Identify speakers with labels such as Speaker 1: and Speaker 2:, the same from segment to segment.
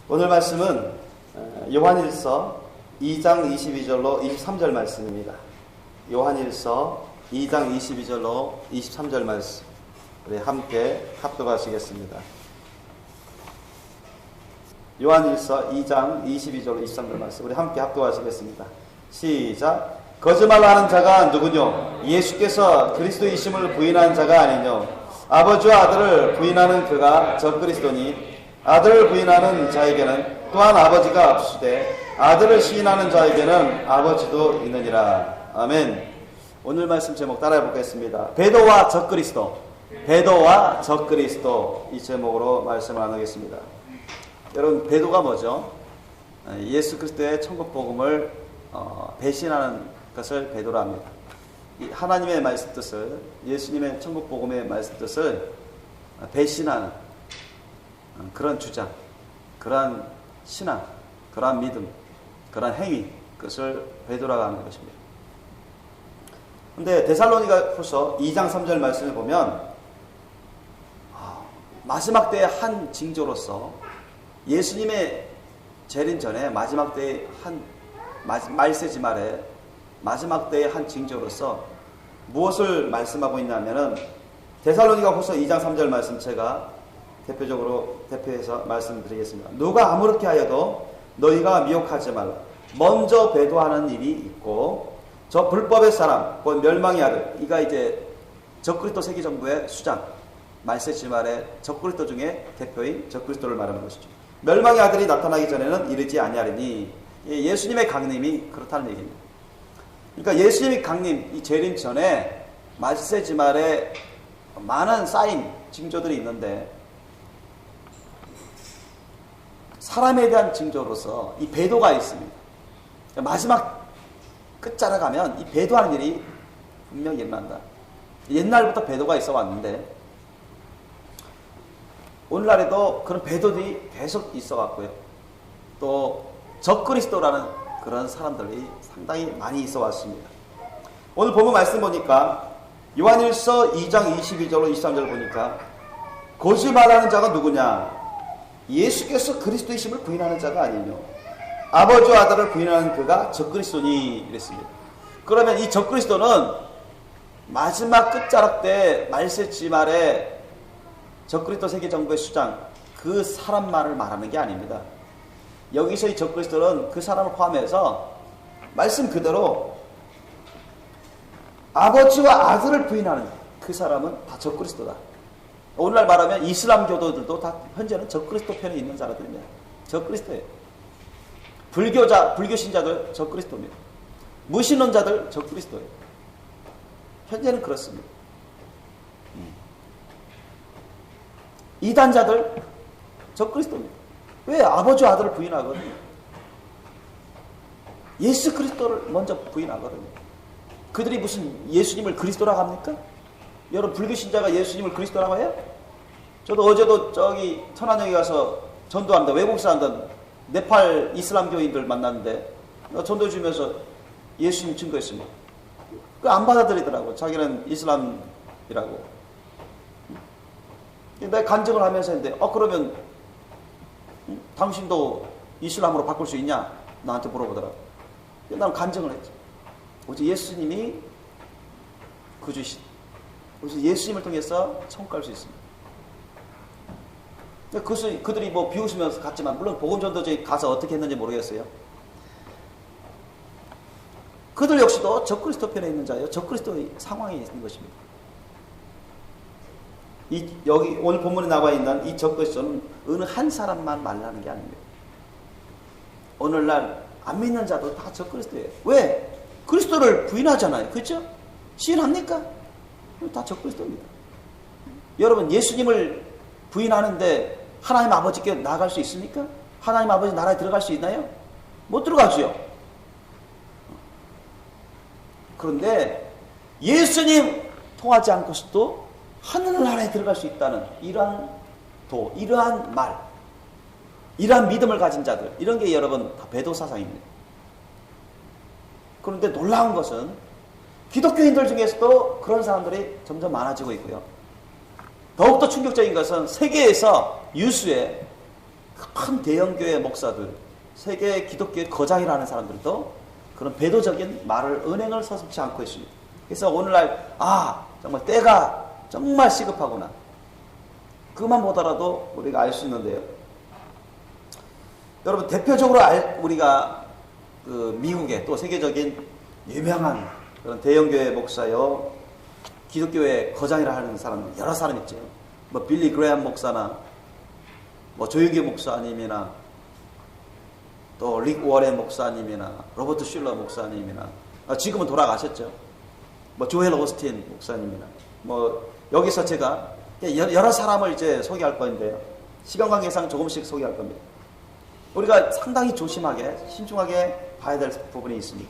Speaker 1: 오늘 말씀은 요한일서 2장 22절로 23절 말씀입니다. 요한일서 2장 22절로 23절 말씀 우리 함께 합독하시겠습니다. 요한일서 2장 22절로 23절 말씀 우리 함께 합독하시겠습니다. 시작. 거짓말하는 자가 누구뇨? 예수께서 그리스도이심을 부인한 자가 아니뇨? 아버지와 아들을 부인하는 그가 적그리스도니 아들을 부인하는 자에게는 또한 아버지가 없으되 아들을 시인하는 자에게는 아버지도 있느니라. 아멘. 오늘 말씀 제목 따라해 보겠습니다. 배도와 적그리스도, 배도와 적그리스도, 이 제목으로 말씀을 나누겠습니다. 여러분, 배도가 뭐죠? 예수 그리스도의 천국 복음을 배신하는 것을 배도라 합니다. 이 하나님의 말씀 뜻을, 예수님의 천국 복음의 말씀 뜻을 배신하는 그런 주장, 그러한 신앙, 그러한 믿음, 그러한 행위, 그것을 배도라고 하는 것입니다. 그런데 데살로니가후서 2장 3절 말씀을 보면 마지막 때의 한 징조로서 예수님의 재림 전에 마지막 때의 한 말세지 말에 마지막 때의 한 징조로서 무엇을 말씀하고 있냐면은 데살로니가후서 2장 3절 말씀 제가 대표해서 말씀드리겠습니다. 누가 아무렇게 하여도 너희가 미혹하지 말라. 먼저 배도하는 일이 있고 저 불법의 사람 곧 멸망의 아들, 이가 이제 적그리스도 세계 정부의 수장, 말세지 말에 적그리스도 중에 대표인 적그리스도를 말하는 것이죠. 멸망의 아들이 나타나기 전에는 이르지 아니하리니, 예수님의 강림이 그렇다는 얘기입니다. 그러니까 예수님의 강림, 이 재림 전에 말세지 말에 많은 사인, 징조들이 있는데 사람에 대한 징조로서 이 배도가 있습니다. 마지막 끝자락 가면 이 배도하는 일이 분명히 일어난다. 옛날부터 배도가 있어 왔는데 오늘날에도 그런 배도들이 계속 있어 왔고요. 또 적그리스도라는 그런 사람들이 상당히 많이 있어 왔습니다. 오늘 본문 말씀 보니까 요한일서 2장 22절로 23절 보니까 거짓말하는 자가 누구냐? 예수께서 그리스도이심을 부인하는 자가 아니뇨? 아버지와 아들을 부인하는 그가 적그리스도니, 이랬습니다. 그러면 이 적그리스도는 마지막 끝자락 때 말세지 말에 적그리스도 세계 정부의 수장, 그 사람만을 말하는 게 아닙니다. 여기서 이 적그리스도는 그 사람을 포함해서 말씀 그대로 아버지와 아들을 부인하는 그 사람은 다 적그리스도다. 오늘날 말하면 이슬람 교도들도 다 현재는 적그리스도 편에 있는 자들입니다. 적그리스도예요. 불교 신자들 적그리스도입니다. 무신론자들 적그리스도예요. 현재는 그렇습니다. 이단자들 적그리스도입니다. 왜? 아버지와 아들을 부인하거든요. 예수 그리스도를 먼저 부인하거든요. 그들이 무슨 예수님을 그리스도라고 합니까? 여러분, 불교 신자가 예수님을 그리스도라고 해요? 저도 어제도 저기 천안역에 가서 전도한다, 외국 사람들, 네팔 이슬람교인들 만났는데 전도 주면서 예수님 증거했습니다. 그 안 받아들이더라고. 자기는 이슬람이라고. 내가 간증을 하면서 했는데, 그러면 당신도 이슬람으로 바꿀 수 있냐? 나한테 물어보더라고. 나는 간증을 했죠. 오직 예수님이 구주신, 오직 예수님을 통해서 천국 갈 수 있습니다. 그들이 뭐 비웃으면서 갔지만, 물론 복음전도제에 가서 어떻게 했는지 모르겠어요. 그들 역시도 적그리스도 편에 있는 자예요. 적그리스도의 상황에 있는 것입니다. 여기 오늘 본문에 나와 있는 이 적그리스도는 어느 한 사람만 말하는 게 아닙니다. 오늘날 안 믿는 자도 다 적그리스도예요. 왜? 그리스도를 부인하잖아요. 그렇죠? 시인합니까? 다 적그리스도입니다. 여러분, 예수님을 부인하는데 하나님 아버지께 나아갈 수 있습니까? 하나님 아버지 나라에 들어갈 수 있나요? 못 들어가죠. 그런데 예수님 통하지 않고서도 하늘나라에 들어갈 수 있다는 이러한 이러한 말, 이러한 믿음을 가진 자들, 이런 게 여러분 다 배도 사상입니다. 그런데 놀라운 것은 기독교인들 중에서도 그런 사람들이 점점 많아지고 있고요. 더욱더 충격적인 것은 세계에서 유수의 큰 대형교회 목사들, 세계 기독교의 거장이라는 사람들도 그런 배도적인 말을, 은행을 서슴지 않고 있습니다. 그래서 오늘날 정말 때가 정말 시급하구나, 그만 보더라도 우리가 알 수 있는데요. 여러분, 대표적으로 우리가 그 미국의 또 세계적인 유명한 그런 대형교회 목사요, 기독교의 거장이라 하는 사람 여러 사람 있죠. 뭐 빌리 그레이엄 목사나 뭐 조용기 목사님이나 또 릭 워렌 목사님이나 로버트 슐러 목사님이나 지금은 돌아가셨죠. 뭐 조엘 오스틴 목사님이나 뭐 여기서 제가 여러 사람을 이제 소개할 건데요. 시간 관계상 조금씩 소개할 겁니다. 우리가 상당히 조심하게 신중하게 봐야 될 부분이 있습니다.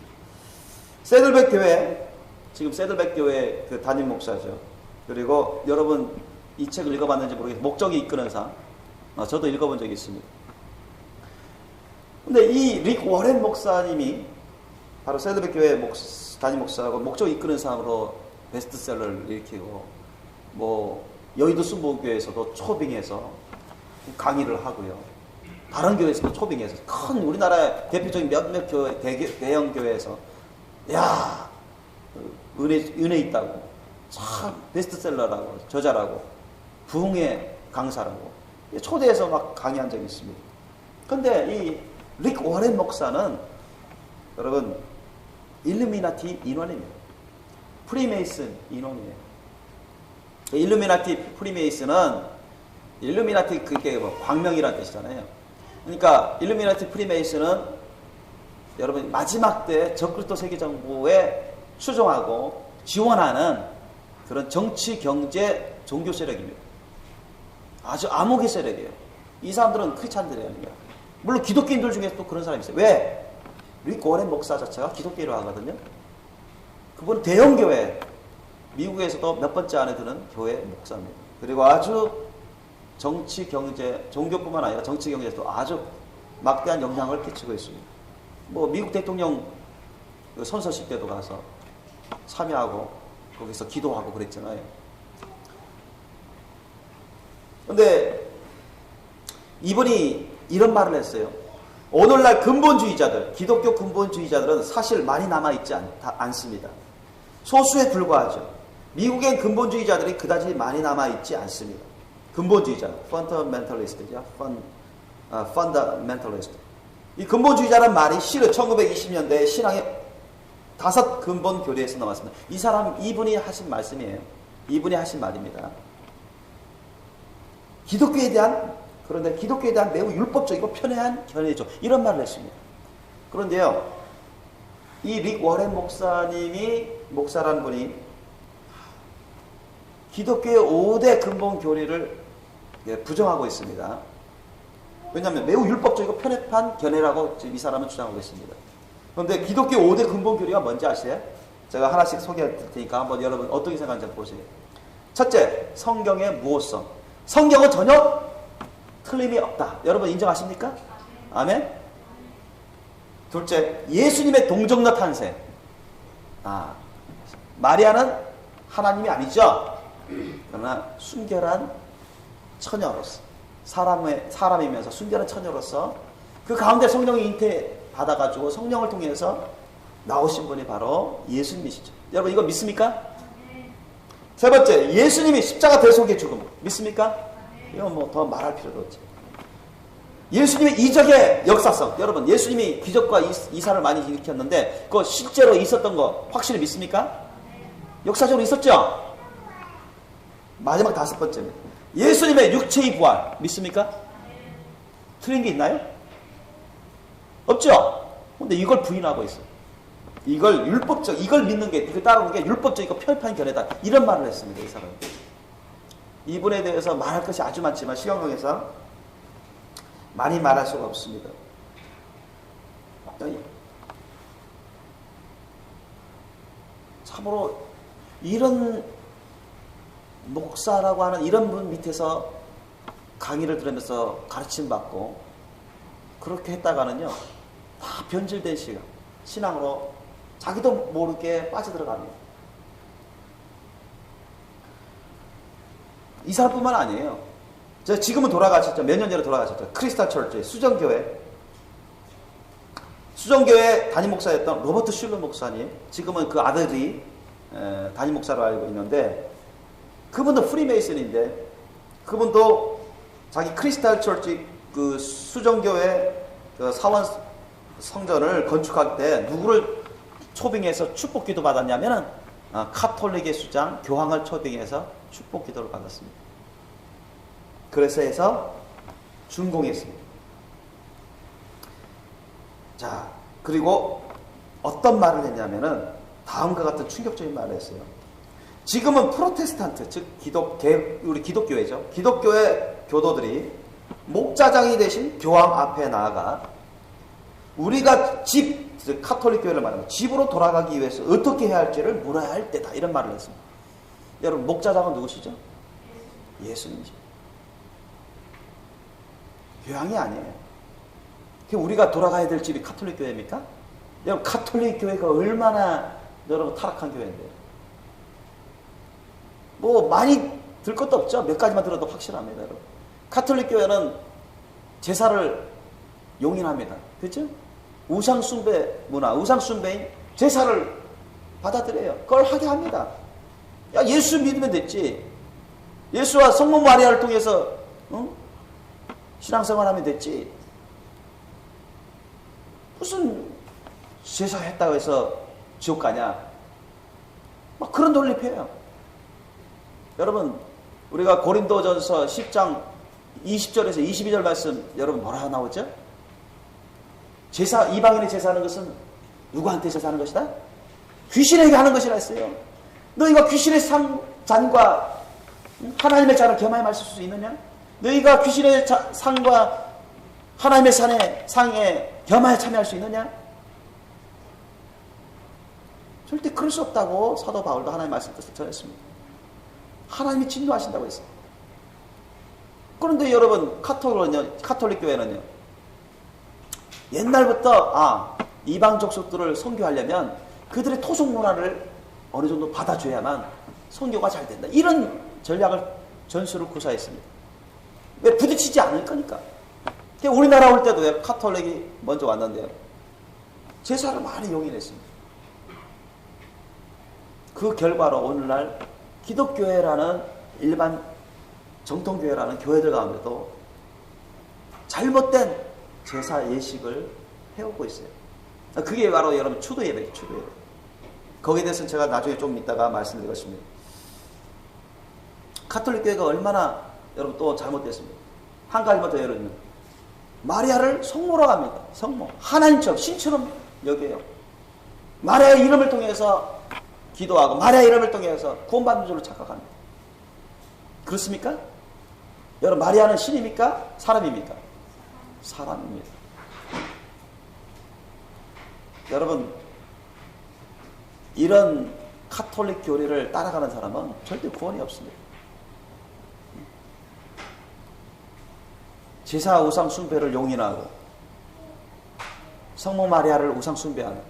Speaker 1: 세들백 교회, 지금 세들백 교회 그 담임 목사죠. 그리고 여러분 이 책을 읽어봤는지 모르겠어요. 목적이 이끄는 상. 저도 읽어본 적이 있습니다. 근데 이 릭 워렌 목사님이 바로 세들백 교회 담임 목사하고 목적이 이끄는 상으로 베스트셀러를 일으키고, 뭐 여의도 순복음교회에서도 초빙해서 강의를 하고요. 다른 교회에서도 초빙해서 큰 우리나라의 대표적인 몇몇 교회, 대형 교회에서 은혜 있다고, 참 베스트셀러라고, 저자라고, 부흥의 강사라고 초대해서 막 강의한 적이 있습니다. 근데 이 릭 워렌 목사는 여러분 일루미나티 인원입니다. 프리메이슨 인원이에요. 일루미나티 프리메이슨은, 일루미나티 그게 뭐 광명이라는 뜻이잖아요. 그러니까 일루미나티 프리메이슨은 여러분 마지막 때 적그리스도 세계정부에 추종하고 지원하는 그런 정치, 경제, 종교 세력입니다. 아주 암흑의 세력이에요. 이 사람들은 크리스찬들이 아닙니다. 물론 기독교인들 중에 또 그런 사람이 있어요. 왜? 릭 워렌 목사 자체가 기독교로 하거든요. 그분은 대형교회, 미국에서도 몇 번째 안에 드는 교회 목사입니다. 그리고 아주 정치, 경제, 종교뿐만 아니라 정치, 경제에서도 아주 막대한 영향을 끼치고 있습니다. 뭐 미국 대통령 선서식 때도 가서 참여하고 거기서 기도하고 그랬잖아요. 근데 이분이 이런 말을 했어요. 오늘날 근본주의자들, 기독교 근본주의자들은 사실 많이 남아있지 않습니다. 소수에 불과하죠. 미국의 근본주의자들이 그다지 많이 남아있지 않습니다. 근본주의자, 펀더멘털리스트죠. 펀더멘털리스트. 이 근본주의자란 말이 실은 1920년대 신앙의 5 근본 교리에서 나왔습니다. 이분이 하신 말씀이에요. 이분이 하신 말입니다. 그런데 기독교에 대한 매우 율법적이고 편애한 견해죠. 이런 말을 했습니다. 그런데요, 이 릭 워렌 목사라는 분이 기독교의 5대 근본 교리를 부정하고 있습니다. 왜냐하면 매우 율법적이고 편협한 견해라고 이 사람은 주장하고 있습니다. 그런데 기독교 5대 근본 교리가 뭔지 아세요? 제가 하나씩 소개해 드릴 테니까 한번 여러분 어떻게 생각하는지 보세요. 첫째, 성경의 무호성. 성경은 전혀 틀림이 없다. 여러분 인정하십니까? 아멘? 둘째, 예수님의 동정녀 탄생. 마리아는 하나님이 아니죠. 그러나 순결한 처녀로서, 사람이면서 순결한 처녀로서 그 가운데 성령이 잉태받아가지고 성령을 통해서 나오신 분이 바로 예수님이시죠. 여러분 이거 믿습니까? 세 번째, 예수님이 십자가 대속의 죽음. 믿습니까? 이건 뭐 더 말할 필요도 없죠. 예수님의 이적의 역사성. 여러분 예수님이 기적과 이사를 많이 일으켰는데 그거 실제로 있었던 거 확실히 믿습니까? 역사적으로 있었죠? 마지막 5번째입니다. 예수님의 육체의 부활. 믿습니까? 틀린 게 있나요? 없죠? 근데 이걸 부인하고 있어요. 이걸 믿는 게, 이걸 따르는 게 율법적이고 편협한 견해다. 이런 말을 했습니다, 이 사람은. 이분에 대해서 말할 것이 아주 많지만 시간 관계상 많이 말할 수가 없습니다. 참으로 이런 목사라고 하는 이런 분 밑에서 강의를 들으면서 가르침 받고 그렇게 했다가는요, 다 변질된 신앙으로 자기도 모르게 빠져들어갑니다. 이 사람뿐만 아니에요. 지금은 돌아가셨죠. 몇 년 전에 돌아가셨죠. 크리스탈 철치, 수정교회 담임 목사였던 로버트 슐러 목사님, 지금은 그 아들이 담임 목사로 알고 있는데, 그분도 프리메이슨인데, 그분도 자기 크리스탈 철치 그 수정교회 그 사원 성전을 건축할 때 누구를 초빙해서 축복 기도 받았냐면은 카톨릭의 수장 교황을 초빙해서 축복 기도를 받았습니다. 그래서 해서 준공했습니다. 자, 그리고 어떤 말을 했냐면은 다음과 같은 충격적인 말을 했어요. 지금은 프로테스탄트, 즉 우리 기독교회죠. 기독교회 교도들이 목자장이 되신 교황 앞에 나아가 우리가 카톨릭 교회를 말하면 집으로 돌아가기 위해서 어떻게 해야 할지를 물어야 할 때다, 이런 말을 했습니다. 여러분, 목자장은 누구시죠? 예수님이죠. 교황이 아니에요. 우리가 돌아가야 될 집이 카톨릭 교회입니까? 여러분, 카톨릭 교회가 얼마나 여러분 타락한 교회인데요. 뭐 많이 들 것도 없죠. 몇 가지만 들어도 확실합니다, 여러분. 카톨릭 교회는 제사를 용인합니다. 그렇죠? 우상 숭배 문화, 우상 숭배인 제사를 받아들여요. 그걸 하게 합니다. 야, 예수 믿으면 됐지. 예수와 성모 마리아를 통해서 신앙생활하면 됐지. 무슨 제사 했다고 해서 지옥 가냐. 막 그런 논리 펴요. 여러분, 우리가 고린도전서 10장 20절에서 22절 말씀, 여러분 뭐라 나오죠? 제사, 이방인의 제사하는 것은 누구한테 제사하는 것이다? 귀신에게 하는 것이라 했어요. 너희가 귀신의 잔과 하나님의 잔을 겸하여 마실 수 있느냐? 너희가 귀신의 상과 하나님의 상에 겸하여 참여할 수 있느냐? 절대 그럴 수 없다고 사도 바울도 하나님의 말씀을 전했습니다. 하나님이 진노하신다고 했어요. 그런데 여러분, 카톨릭 교회는요, 옛날부터 이방 족속들을 선교하려면 그들의 토속 문화를 어느 정도 받아줘야만 선교가 잘 된다, 이런 전략을 전술을 구사했습니다. 왜? 부딪히지 않을 거니까. 우리나라 올 때도 카톨릭이 먼저 왔는데요, 제사를 많이 용인했습니다. 그 결과로 오늘날 기독교회라는 일반 정통교회라는 교회들 가운데도 잘못된 제사 예식을 해오고 있어요. 그게 바로 여러분 추도예배예요. 추도예배. 거기에 대해서는 제가 나중에 좀 이따가 말씀드리겠습니다. 카톨릭 교회가 얼마나 여러분 또 잘못됐습니다. 한 가지만 더 여러분, 마리아를 성모라고 합니다. 성모, 하나님처럼 신처럼 여겨요. 마리아의 이름을 통해서 기도하고 마리아의 이름을 통해서 구원받는 줄로 착각합니다. 그렇습니까? 여러분, 마리아는 신입니까? 사람입니까? 사람입니다. 여러분, 이런 카톨릭 교리를 따라가는 사람은 절대 구원이 없습니다. 제사 우상 숭배를 용인하고 성모 마리아를 우상 숭배하는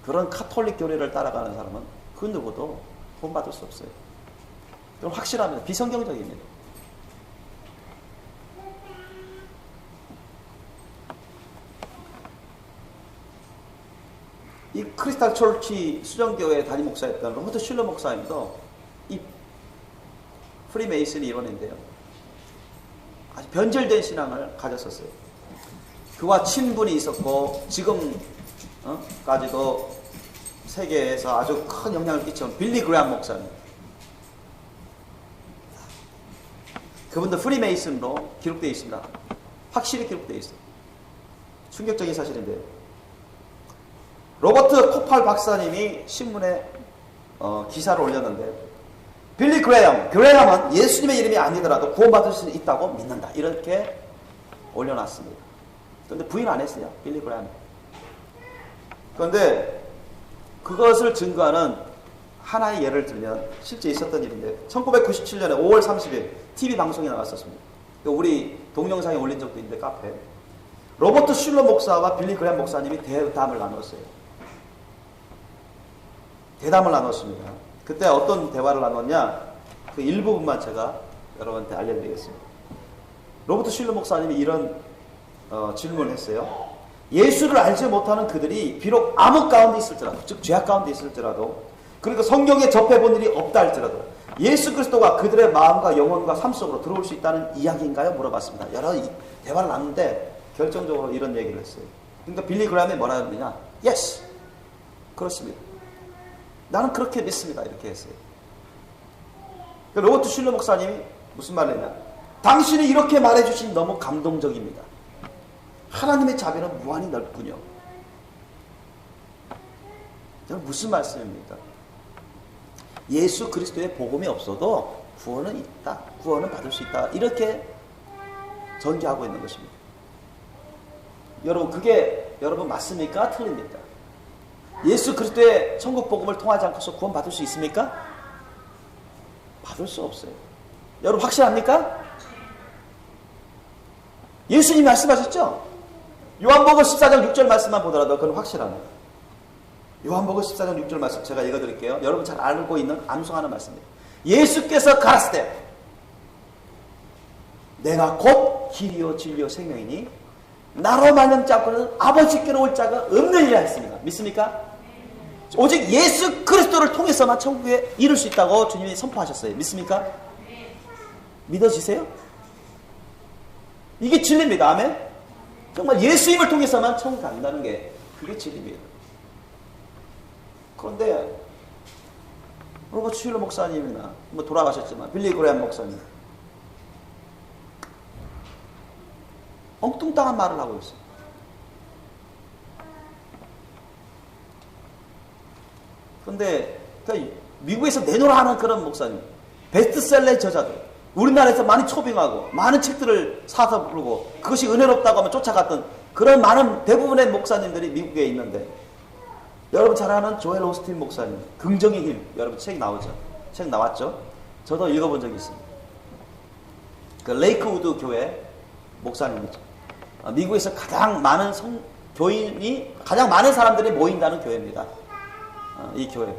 Speaker 1: 그런 카톨릭 교리를 따라가는 사람은 그 누구도 구원받을 수 없어요. 그럼 확실합니다. 비성경적입니다. 이 크리스탈 철치 수정교회 담임 목사였던 로버트 슐러 목사님도 이 프리메이슨이 일원인데요, 아주 변절된 신앙을 가졌었어요. 그와 친분이 있었고 지금까지도 세계에서 아주 큰 영향을 끼친 빌리 그레엄 목사님, 그분도 프리메이슨으로 기록되어 있습니다. 확실히 기록되어 있어요. 충격적인 사실인데요, 로버트 코팔 박사님이 신문에 기사를 올렸는데, 빌리 그레엄은 예수님의 이름이 아니더라도 구원받을 수 있다고 믿는다, 이렇게 올려놨습니다. 그런데 부인 안 했어요, 빌리 그레엄. 그런데 그것을 증거하는 하나의 예를 들면 실제 있었던 일인데, 1997년에 5월 30일 TV 방송에 나왔었습니다. 우리 동영상에 올린 적도 있는데, 카페. 로버트 슐러 목사와 빌리 그레엄 목사님이 대담을 나눴어요. 대담을 나눴습니다. 그때 어떤 대화를 나눴냐, 그 일부분만 제가 여러분한테 알려드리겠습니다. 로버트 슐러 목사님이 이런 질문을 했어요. 예수를 알지 못하는 그들이 비록 암흑 가운데 있을지라도, 즉 죄악 가운데 있을지라도, 그러니까 성경에 접해본 일이 없다 할지라도 예수 그리스도가 그들의 마음과 영혼과 삶 속으로 들어올 수 있다는 이야기인가요? 물어봤습니다. 여러 대화를 나누는데 결정적으로 이런 얘기를 했어요. 그러니까 빌리 그레이엄이 뭐라 했느냐? Yes! 그렇습니다. 나는 그렇게 믿습니다. 이렇게 했어요. 로버트 슐러 목사님이 무슨 말을 했냐? 당신이 이렇게 말해주신 너무 감동적입니다. 하나님의 자비는 무한히 넓군요. 여러분 무슨 말씀입니까? 예수 그리스도의 복음이 없어도 구원은 있다. 구원은 받을 수 있다. 이렇게 전개하고 있는 것입니다. 여러분 그게 여러분 맞습니까? 틀립니까? 예수 그리스도의 천국 복음을 통하지 않고서 구원 받을 수 있습니까? 받을 수 없어요. 여러분 확실합니까? 예수님이 말씀하셨죠? 요한복음 14장 6절 말씀만 보더라도 그건 확실합니다. 요한복음 14장 6절 말씀 제가 읽어드릴게요. 여러분 잘 알고 있는 암송하는 말씀입니다. 예수께서 가라사대 내가 곧 길이요 진리요 생명이니 나로 말미암지 않고는 아버지께로 올 자가 없느니라 했습니다. 믿습니까? 오직 예수 그리스도를 통해서만 천국에 이룰 수 있다고 주님이 선포하셨어요. 믿습니까? 믿어지세요? 이게 진리입니다. 아멘? 정말 예수님을 통해서만 천국 간다는 게 그게 진리입니다. 그런데 로버트 슐러 목사님이나 뭐 돌아가셨지만 빌리 그레이엄 목사님 엉뚱땅한 말을 하고 있어요. 그런데 그러니까 미국에서 내놓으라 하는 그런 목사님, 베스트셀러 저자들, 우리나라에서 많이 초빙하고 많은 책들을 사서 부르고 그것이 은혜롭다고 하면 쫓아갔던 그런 많은 대부분의 목사님들이 미국에 있는데 여러분 잘 아는 조엘 오스틴 목사님 긍정의 힘 여러분 책 나오죠? 책 나왔죠? 저도 읽어본 적이 있습니다. 그 레이크우드 교회 목사님이죠. 미국에서 가장 많은 교인이 가장 많은 사람들이 모인다는 교회입니다. 이 교회.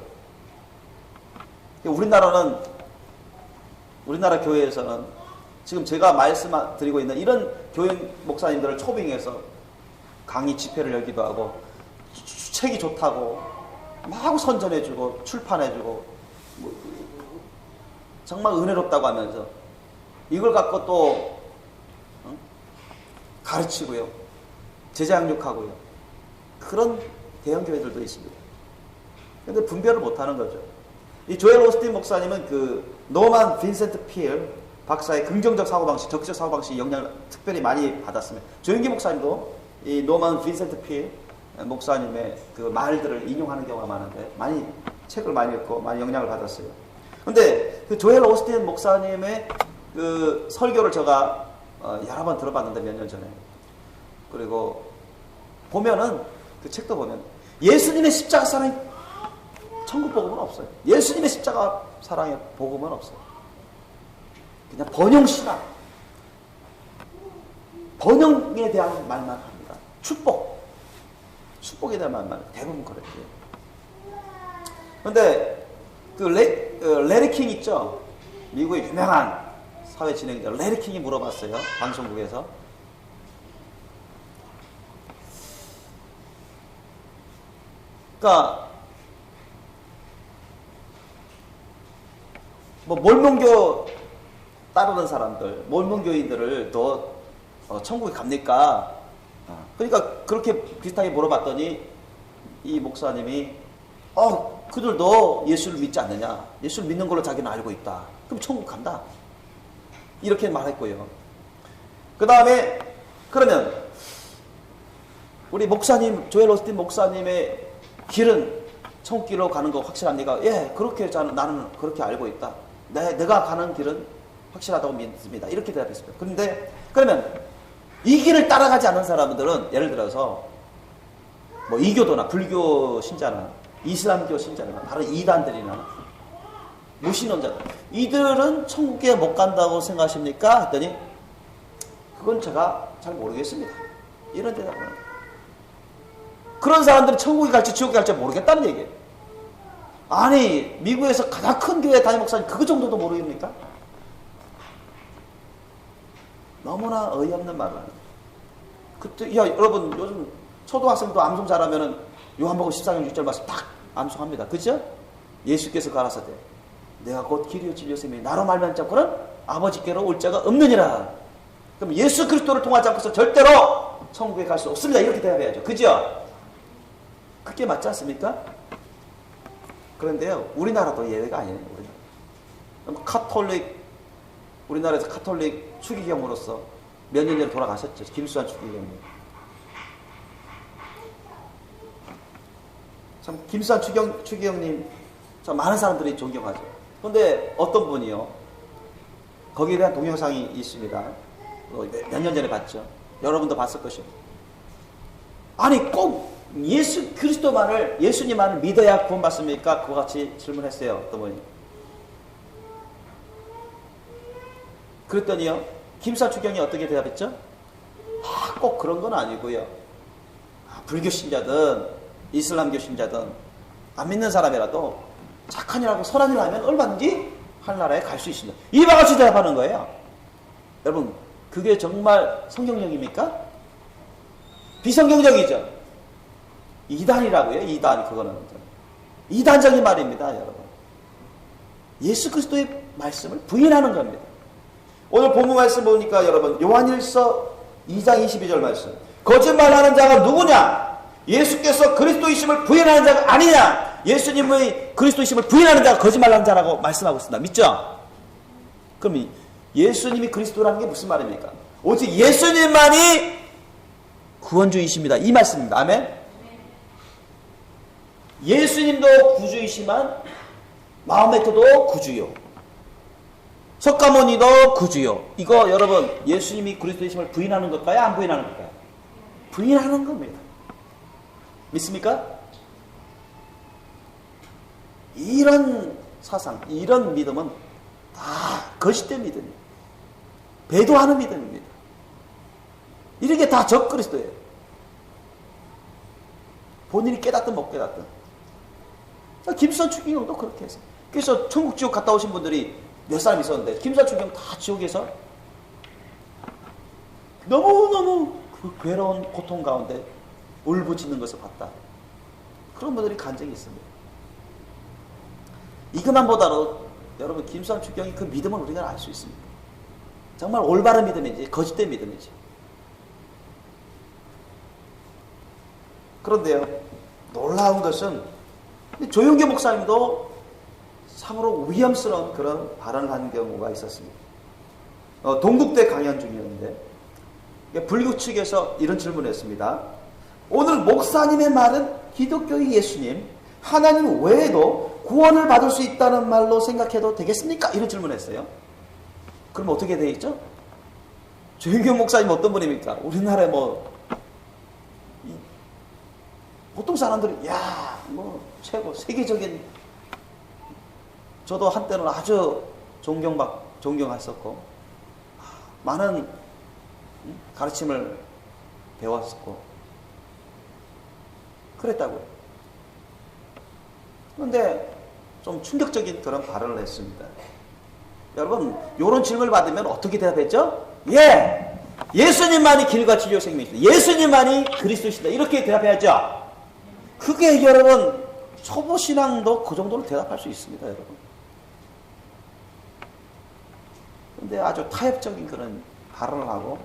Speaker 1: 우리나라 교회에서는 지금 제가 말씀드리고 있는 이런 교인 목사님들을 초빙해서 강의 집회를 열기도 하고 책이 좋다고 막 선전해주고 출판해주고 정말 은혜롭다고 하면서 이걸 갖고 또 가르치고요. 제자 양육하고요. 그런 대형 교회들도 있습니다. 그런데 분별을 못하는 거죠. 이 조엘 오스틴 목사님은 그 노만 빈센트 필 박사의 긍정적 사고방식, 적극적 사고방식 영향을 특별히 많이 받았습니다. 조영기 목사님도 이 노만 빈센트 필 목사님의 그 말들을 인용하는 경우가 많은데 많이 책을 많이 읽고 많이 영향을 받았어요. 그런데 그 조엘 오스틴 목사님의 그 설교를 제가 여러 번 들어봤는데 몇 년 전에 그리고 보면은 그 책도 보면 예수님의 십자가 사랑이 천국 복음은 없어요. 예수님의 십자가 사랑의 복음은 없어요. 그냥 번영신앙, 번영에 대한 말만 합니다. 축복에 대한 말만 대부분 그랬대요. 그런데 그 레리 킹 있죠? 미국의 유명한 사회 진행자 레리 킹이 물어봤어요. 방송국에서. 그러니까 뭐 몰몬교 따르는 사람들, 몰몬교인들을 너 천국에 갑니까? 그러니까 그렇게 비슷하게 물어봤더니 이 목사님이 그들도 예수를 믿지 않느냐? 예수를 믿는 걸로 자기는 알고 있다. 그럼 천국 간다. 이렇게 말했고요. 그 다음에 그러면 우리 목사님 조엘 오스틴 목사님의 길은 천국 길로 가는 거 확실합니까? 예, 그렇게 나는 그렇게 알고 있다. 내가 가는 길은 확실하다고 믿습니다. 이렇게 대답했습니다. 그런데 그러면 이 길을 따라가지 않는 사람들은 예를 들어서 뭐 이교도나 불교 신자나 이슬람교 신자나 다른 이단들이나 무신론자 이들은 천국에 못 간다고 생각하십니까? 했더니 그건 제가 잘 모르겠습니다. 이런 대답을 합니다. 그런 사람들은 천국에 갈지 지옥에 갈지 모르겠다는 얘기예요. 아니 미국에서 가장 큰 교회 담임 목사님 그 정도도 모르겠습니까? 너무나 어이없는 말을 하는 거예요. 그때, 야, 여러분, 요즘 초등학생도 암송 잘하면은 요한복음 14장 6절 말씀 딱 암송합니다. 그죠? 예수께서 가라사대 내가 곧 길이요 진리요 생명이 나로 말미암지 않고는 아버지께로 올 자가 없느니라. 그럼 예수 그리스도를 통하지 않고서 절대로 천국에 갈 수 없습니다. 이렇게 대답해야죠. 그죠? 그게 맞지 않습니까? 그런데요, 우리나라도 예외가 아니에요. 우리나라. 카톨릭, 우리나라에서 카톨릭 추기경으로서 몇 년 전에 돌아가셨죠. 김수환 추기경님. 참, 김수환 추기경님, 참 많은 사람들이 존경하죠. 그런데 어떤 분이요, 거기에 대한 동영상이 있습니다. 몇 년 전에 봤죠. 여러분도 봤을 것이요. 아니, 꼭 예수 그리스도만을, 예수님만을 믿어야 구원받습니까? 그와 같이 질문했어요. 어떤 분이. 그랬더니요, 김수환 추기경이 어떻게 대답했죠? 꼭 그런 건 아니고요. 불교 신자든 이슬람교 신자든 안 믿는 사람이라도 착한 일하고 선한 일을 하면 얼마든지 하늘나라에 갈 수 있습니다. 이와 같이 대답하는 거예요. 여러분, 그게 정말 성경적입니까? 비성경적이죠. 이단이라고요. 이단, 그거는 이단적인 말입니다, 여러분. 예수 그리스도의 말씀을 부인하는 겁니다. 오늘 본문 말씀 보니까 여러분, 요한일서 2장 22절 말씀. 거짓말하는 자가 누구냐? 예수께서 그리스도이심을 부인하는 자가 아니냐? 예수님의 그리스도이심을 부인하는 자가 거짓말하는 자라고 말씀하고 있습니다. 믿죠? 그럼 예수님이 그리스도라는 게 무슨 말입니까? 오직 예수님만이 구원주이십니다. 이 말씀입니다. 아멘? 예수님도 구주이시만 마호메트도 구주요, 석가모니도 구주요. 이거 여러분, 예수님이 그리스도이심을 부인하는 걸까요? 안 부인하는 걸까요? 부인하는 겁니다. 믿습니까? 이런 사상, 이런 믿음은 다 거짓된 믿음이에요. 배도하는 믿음입니다. 이런 게 다 적그리스도예요. 본인이 깨닫든 못 깨닫든. 김수환 추기경도 그렇게 했어요. 그래서 천국 지옥 갔다 오신 분들이 몇 사람 있었는데 김수환 추기경 다 지옥에서 너무너무 그 괴로운 고통 가운데 울부짖는 것을 봤다. 그런 분들이 간증이 있습니다. 이것만 보다도 여러분, 김수환 추기경이 그 믿음을 우리가 알 수 있습니다. 정말 올바른 믿음인지 거짓된 믿음인지. 그런데요, 놀라운 것은 조용계 목사님도 참으로 위험스러운 그런 발언을 한 경우가 있었습니다. 동국대 강연 중이었는데 불교 측에서 이런 질문을 했습니다. 오늘 목사님의 말은 기독교의 예수님, 하나님 외에도 구원을 받을 수 있다는 말로 생각해도 되겠습니까? 이런 질문을 했어요. 그럼 어떻게 되겠죠? 조용경 목사님 어떤 분입니까? 우리나라에 보통 사람들이 최고 세계적인, 저도 한때는 아주 존경했었고 많은 가르침을 배웠었고 그랬다고요. 그런데 좀 충격적인 그런 발언을 했습니다. 여러분, 이런 질문을 받으면 어떻게 대답했죠? 예수님만이 길과 진리요 생명이시다. 예수님만이 그리스도시다. 이렇게 대답해야죠. 그게 여러분, 초보신앙도 그 정도로 대답할 수 있습니다, 여러분. 근데 아주 타협적인 그런 발언을 하고,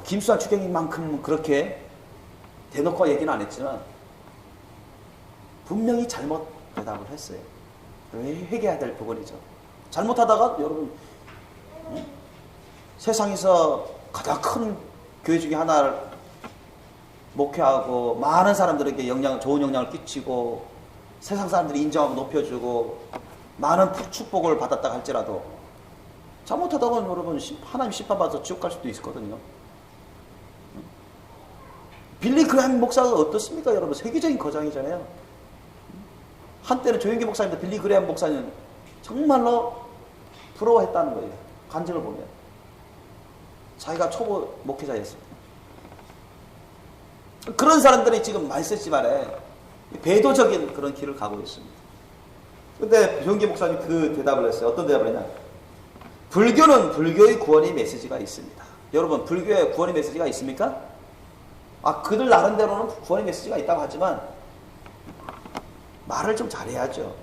Speaker 1: 김수환 추기경만큼 그렇게 대놓고 얘기는 안 했지만, 분명히 잘못 대답을 했어요. 회개해야 될 부분이죠. 잘못하다가 여러분, 세상에서 가장 큰 교회 중에 하나를 목회하고 많은 사람들에게 좋은 영향을 끼치고 세상 사람들이 인정하고 높여주고 많은 축복을 받았다 할지라도 잘못하다가 여러분, 하나님 심판받아서 지옥 갈 수도 있거든요. 빌리 그레이엄 목사가 어떻습니까? 여러분, 세계적인 거장이잖아요. 한때는 조용기 목사님도 빌리 그레이엄 목사님 정말로 부러워했다는 거예요. 간증을 보면. 자기가 초보 목회자였습니다. 그런 사람들이 지금 말씀지만에 배도적인 그런 길을 가고 있습니다. 근데 조용기 목사님 그 대답을 했어요. 어떤 대답을 했냐? 불교는 불교의 구원의 메시지가 있습니다. 여러분, 불교에 구원의 메시지가 있습니까? 그들 나름대로는 구원의 메시지가 있다고 하지만 말을 좀 잘해야죠.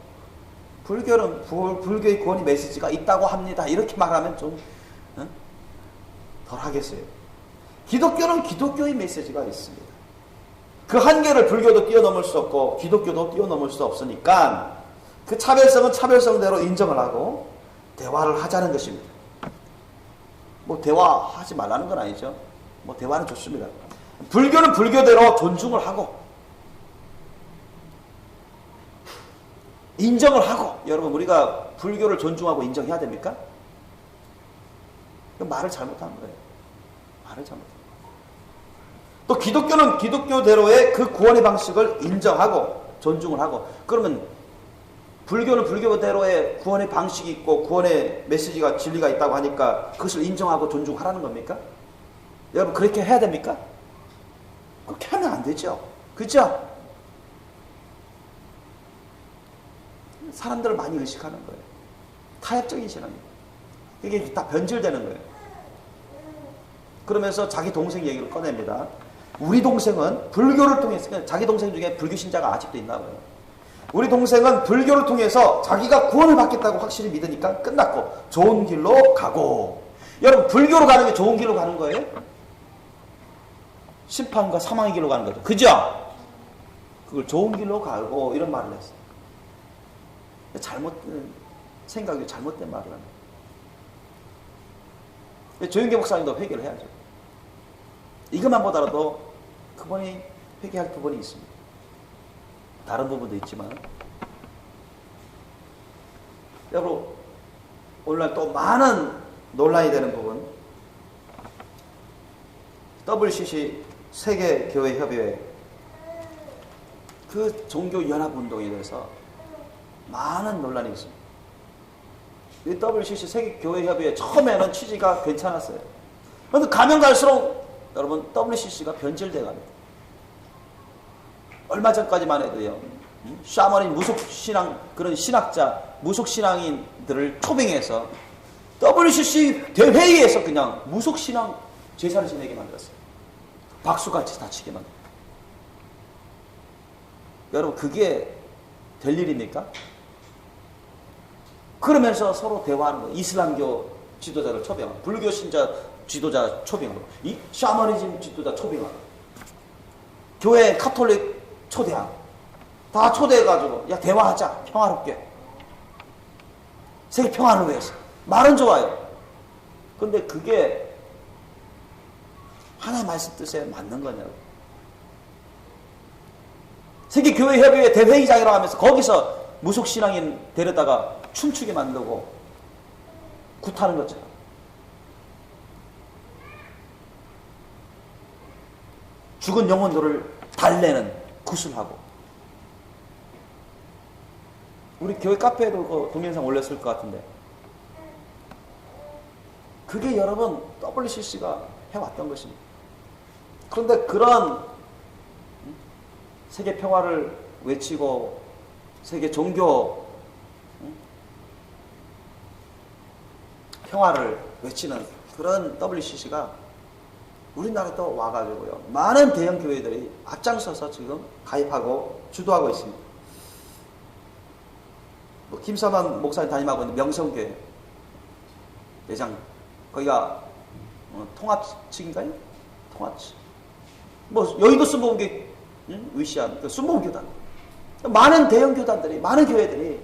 Speaker 1: 불교는 불교의 구원의 메시지가 있다고 합니다. 이렇게 말하면 좀 덜 하겠어요. 기독교는 기독교의 메시지가 있습니다. 그 한계를 불교도 뛰어넘을 수 없고 기독교도 뛰어넘을 수 없으니까 그 차별성은 차별성대로 인정을 하고 대화를 하자는 것입니다. 뭐 대화하지 말라는 건 아니죠. 뭐 대화는 좋습니다. 불교는 불교대로 존중을 하고 인정을 하고, 여러분 우리가 불교를 존중하고 인정해야 됩니까? 말을 잘못한 거예요. 말을 잘못한 거예요. 또 기독교는 기독교대로의 그 구원의 방식을 인정하고 존중을 하고, 그러면 불교는 불교대로의 구원의 방식이 있고 구원의 메시지가 진리가 있다고 하니까 그것을 인정하고 존중하라는 겁니까? 여러분 그렇게 해야 됩니까? 그렇게 하면 안 되죠. 그죠? 사람들을 많이 의식하는 거예요. 타협적인 신앙입니다. 이게 다 변질되는 거예요. 그러면서 자기 동생 얘기를 꺼냅니다. 우리 동생은 불교를 통해서, 자기 동생 중에 불교 신자가 아직도 있나 봐요. 우리 동생은 불교를 통해서 자기가 구원을 받겠다고 확실히 믿으니까 끝났고 좋은 길로 가고. 여러분 불교로 가는 게 좋은 길로 가는 거예요? 심판과 사망의 길로 가는 거죠. 그죠? 그걸 좋은 길로 가고 이런 말을 했어요. 잘못된 생각이 잘못된 말을 합니다. 조영계 목사님도 회개를 해야죠. 이것만 보더라도 그분이 회개할 부분이 있습니다. 다른 부분도 있지만, 여러분 오늘날 또 많은 논란이 되는 부분, WCC 세계교회협의회 그 종교연합운동에 대해서 많은 논란이 있습니다. 이 WCC 세계교회협의회 처음에는 취지가 괜찮았어요. 그런데 가면 갈수록 여러분 WCC가 변질돼 갑니다. 얼마 전까지만 해도요, 샤머닌 무속신앙, 그런 신학자, 무속신앙인들을 초빙해서 WCC 대회의에서 그냥 무속신앙 제사를 지내게 만들었어요. 박수같이 다치게 만들었어요. 여러분 그게 될 일입니까? 그러면서 서로 대화하는 거예요. 이슬람교 지도자를 초빙하고, 불교 신자 지도자 초빙하고, 이 샤머니즘 지도자 초빙하고, 교회 카톨릭 초대하고, 다 초대해가지고 야 대화하자, 평화롭게, 세계 평화를 위해서. 말은 좋아요. 근데 그게 하나의 말씀 뜻에 맞는 거냐고. 세계교회협의회 대회의장이라고 하면서 거기서 무속신앙인 데려다가 춤추게 만들고 굿하는 것처럼. 죽은 영혼들을 달래는 구슬하고. 우리 교회 카페에도 그 동영상 올렸을 것 같은데, 그게 여러분 WCC가 해왔던 것입니다. 그런데 그런 세계 평화를 외치고 세계 종교 평화를 외치는 그런 WCC가 우리나라에 또 와가지고요, 많은 대형 교회들이 앞장서서 지금 가입하고 주도하고 있습니다. 뭐 김서만 목사님 담임하고 있는 명성교회 대장, 거기가 통합측인가요? 통합측. 뭐 여의도 순복음교회 위시한 그 순복음교단, 많은 대형 교단들이, 많은 교회들이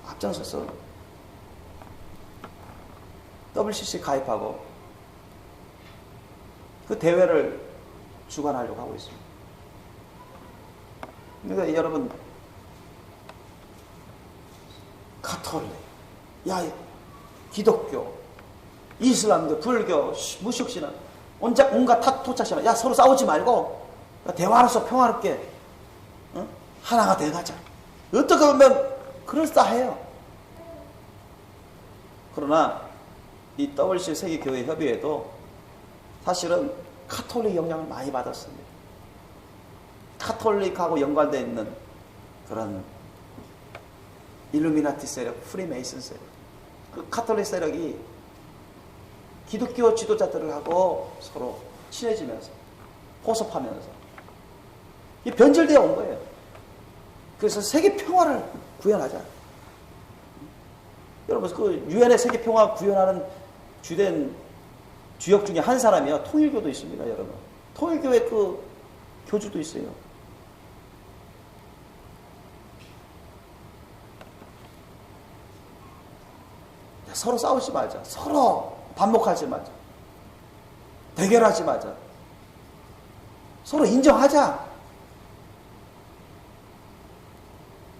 Speaker 1: 앞장서서 WCC 가입하고 그 대회를 주관하려고 하고 있습니다. 그러니까 여러분, 카톨릭, 기독교, 이슬람교, 불교, 무속신앙, 온갖 토착신앙, 서로 싸우지 말고 대화로서 평화롭게 하나가 돼가자. 어떻게 보면 그럴싸해요. 그러나 이 WCC 세계교회협의회도 사실은 카톨릭 영향을 많이 받았습니다. 카톨릭하고 연관되어 있는 그런 일루미나티 세력, 프리메이슨 세력, 그 카톨릭 세력이 기독교 지도자들하고 서로 친해지면서 호섭하면서 이 변질되어 온 거예요. 그래서 세계 평화를 구현하자. 여러분 그 유엔의 세계 평화 구현하는 주된 주역 중에 한 사람이요 통일교도 있습니다. 여러분 통일교의 그 교주도 있어요. 서로 싸우지 말자. 서로 반목하지 말자. 대결하지 말자. 서로 인정하자.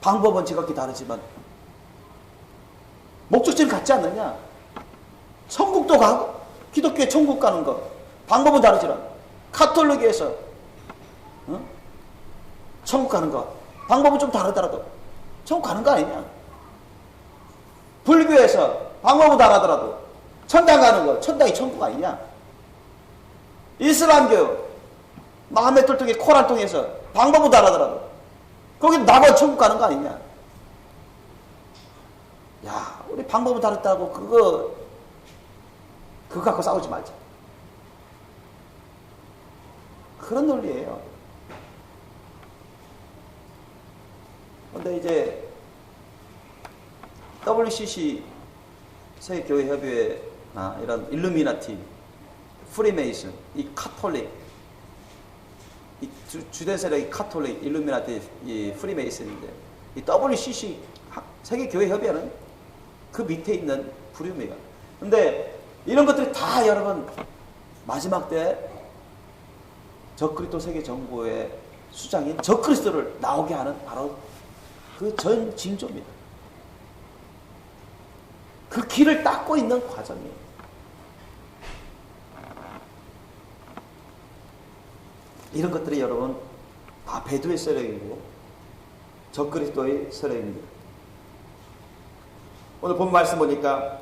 Speaker 1: 방법은 지극히 다르지만 목적지는 같지 않느냐? 천국도 가고 기독교에 천국 가는 거 방법은 다르지만 카톨릭에서 천국 가는 거 방법은 좀 다르더라도 천국 가는 거 아니냐? 불교에서 방법은 다르더라도 천당 가는 거 천당이 천국 아니냐? 이슬람교 마음의 똘똘이 코란 통해서 방법은 다르더라도 거기 나고 천국 가는 거 아니냐? 야, 우리 방법은 다르다고 그거 갖고 싸우지 말자. 그런 논리예요. 근데 이제 WCC 세계교회협의회나 이런 일루미나티, 프리메이슨, 이 카톨릭, 이 주된 세력이 카톨릭, 일루미나티, 이 프리메이슨인데 이 WCC 세계교회협의회는 그 밑에 있는 부류입니다. 근데 이런 것들이 다 여러분 마지막 때 적그리스도 세계 정부의 수장인 적그리스도를 나오게 하는 바로 그 전 징조입니다. 그 길을 닦고 있는 과정이에요. 이런 것들이 여러분 다 배두의 세력이고 적그리스도의 세력입니다. 오늘 본 말씀 보니까